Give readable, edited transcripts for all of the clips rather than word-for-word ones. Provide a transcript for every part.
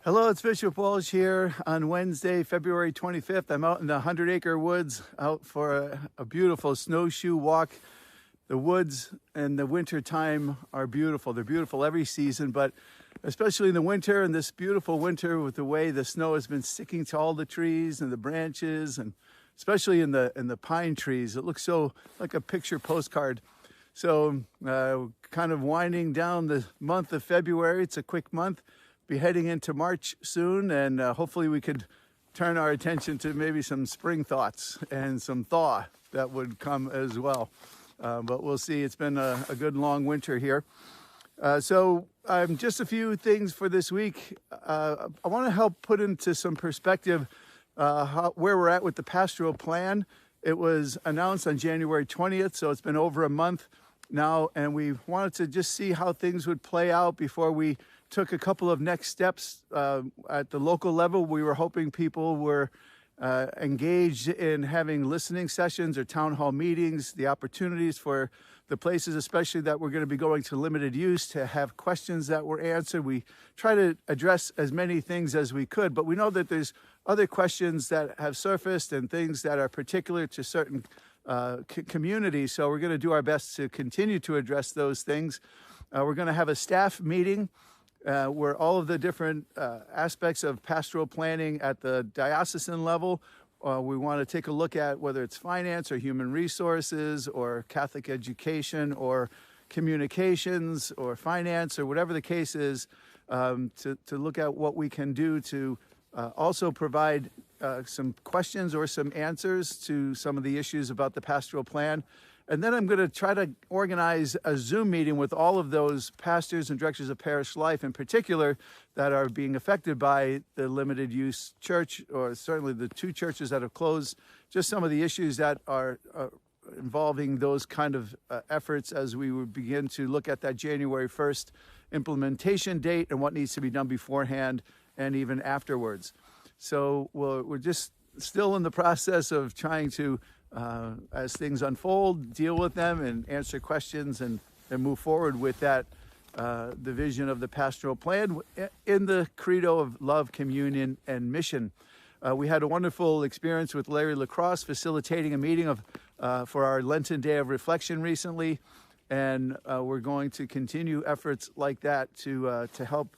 Hello, it's Bishop Walsh here on Wednesday, February 25th. I'm out in the 100-acre woods out for a beautiful snowshoe walk. The woods in the winter time are beautiful. They're beautiful every season, but especially in the winter, and this beautiful winter with the way the snow has been sticking to all the trees and the branches, and especially in the pine trees. It looks so like a picture postcard. So kind of winding down the month of February. It's a quick month. Be heading into March soon, and hopefully we could turn our attention to maybe some spring thoughts and some thaw that would come as well. But we'll see. It's been a good long winter here. So just a few things for this week. I want to help put into some perspective where we're at with the Pastoral Plan. It was announced on January 20th, so it's been over a month now, and we wanted to just see how things would play out before we took a couple of next steps at the local level. We were hoping people were engaged in having listening sessions or town hall meetings, the opportunities for the places, especially that we're going to be going to limited use, to have questions that were answered. We try to address as many things as we could, but we know that there's other questions that have surfaced and things that are particular to certain communities. So we're going to do our best to continue to address those things. We're going to have a staff meeting where all of the different aspects of pastoral planning at the diocesan level, we want to take a look at whether it's finance or human resources or Catholic education or communications or finance or whatever the case is, to look at what we can do to also provide some questions or some answers to some of the issues about the pastoral plan. And then I'm going to try to organize a Zoom meeting with all of those pastors and directors of parish life in particular that are being affected by the limited use church, or certainly the two churches that have closed, just some of the issues that are involving those kind of efforts as we would begin to look at that January 1st implementation date and what needs to be done beforehand and even afterwards. So we're just still in the process of trying to, as things unfold, deal with them and answer questions and move forward with that, the vision of the pastoral plan in the credo of love, communion, and mission. We had a wonderful experience with Larry Lacrosse facilitating a meeting for our Lenten Day of Reflection recently, and we're going to continue efforts like that to help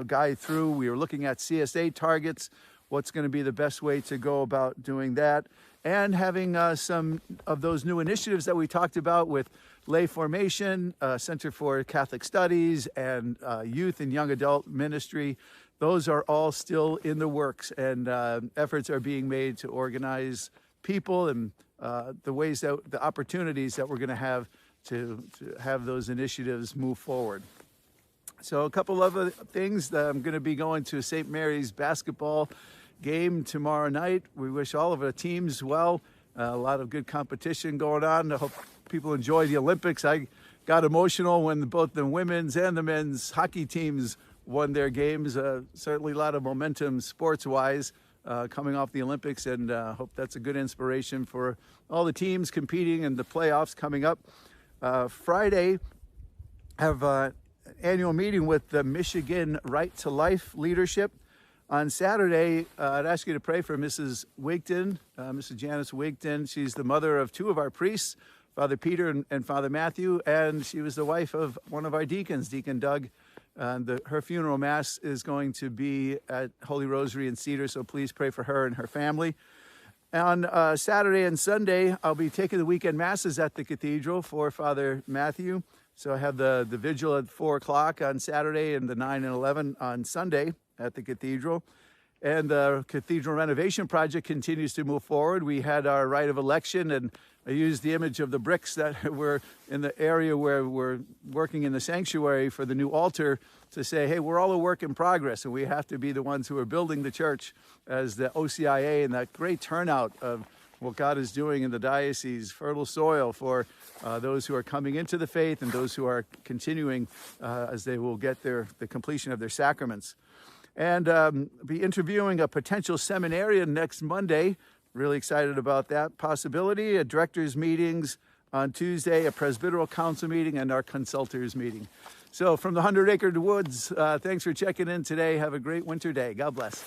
guide through. We were looking at CSA targets, what's going to be the best way to go about doing that, and having some of those new initiatives that we talked about with lay formation, Center for Catholic Studies, and youth and young adult ministry. Those are all still in the works, and efforts are being made to organize people and the opportunities that we're going to have those initiatives move forward. So a couple of other things. I'm going to be going to St. Mary's basketball game tomorrow night. We wish all of our teams well. A lot of good competition going on. I hope people enjoy the Olympics. I got emotional when both the women's and the men's hockey teams won their games. Certainly a lot of momentum sports-wise coming off the Olympics, and hope that's a good inspiration for all the teams competing in the playoffs coming up. Friday, have an annual meeting with the Michigan Right to Life leadership. On Saturday, I'd ask you to pray for Mrs. Wigton, Mrs. Janice Wigton. She's the mother of two of our priests, Father Peter and Father Matthew, and she was the wife of one of our deacons, Deacon Doug. Her funeral mass is going to be at Holy Rosary in Cedar, so please pray for her and her family. On Saturday and Sunday, I'll be taking the weekend masses at the cathedral for Father Matthew. So I have the vigil at 4 o'clock on Saturday and the 9 and 11 on Sunday at the cathedral. And the cathedral renovation project continues to move forward. We had our rite of election, and I used the image of the bricks that were in the area where we're working in the sanctuary for the new altar to say, hey, we're all a work in progress, and we have to be the ones who are building the church as the OCIA, and that great turnout of what God is doing in the diocese, fertile soil for those who are coming into the faith and those who are continuing as they will get the completion of their sacraments. And be interviewing a potential seminarian next Monday. Really excited about that possibility. Directors' meetings On Tuesday, a Presbyteral Council meeting and our consultors meeting. So from the 100 Acre Woods, thanks for checking in today. Have a great winter day. God bless.